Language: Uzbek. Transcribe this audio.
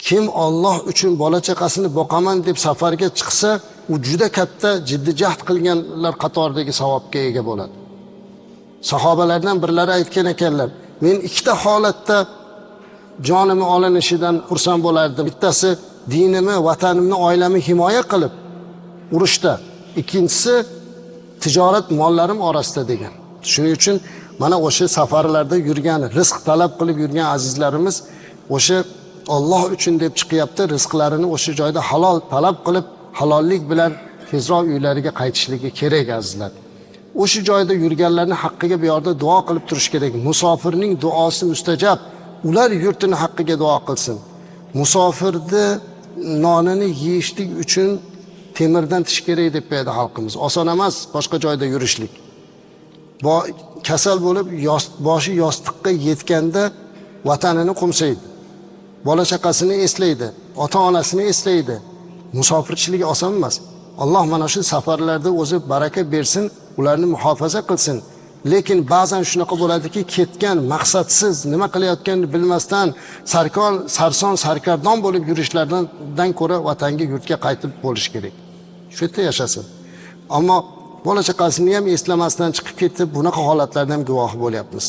Kim Alloh uchun bola chaqasini boqaman deb safarga chiqsa, u juda katta jiddiy jahd qilganlar qatoridagi savobga ega bo'ladi. Sahobalardan birlari aytgan ekanlar, men ikkita holatda jonimni olinishidan xursand bo'lardim. Bittasi dinimni, vatanimni, oilamni himoya qilib urushda, ikkinchisi tijorat mollarim orasida degan. Shuning uchun mana o'sha safarlarda yurgan, rizq talab qilib yurgan azizlarimiz o'sha Alloh uchun deb chiqyapti, rizqlarini o'sha joyda halol talab qilib, halollik bilan tezroq uylariga qaytishligi kerak azizlar. O'sha joyda yurganlarning haqqiga bu yerda duo qilib turish kerak. Musofirning duosi mustajab. Ular yurtini haqqiga duo qilsin. Musofirni nonini yeyishlik uchun temirdan tish kerak deb qo'yadi xalqimiz. Oson emas boshqa joyda yurishlik. Kasal bo'lib boshi yostiqqa yetganda vatanini qo'msaydi. Bola chaqasini eslaydi, ota-onasini eslaydi. Musofirchilik oson emas. Alloh mana shu safarlarda o'zi baraka bersin, ularni muhofaza qilsin. Lekin ba'zan shunaqa bo'ladiki, ketgan maqsadsiz, nima qilayotganini bilmasdan sarson sarkardon bo'lib yurishlardan ko'ra vatanga, yurtga qaytib bo'lish kerak. Shu yerda yashasin. Ammo bola chaqasini ham eslamasdan chiqib ketib, bunaqa holatlardan guvoh bo'lyapmiz.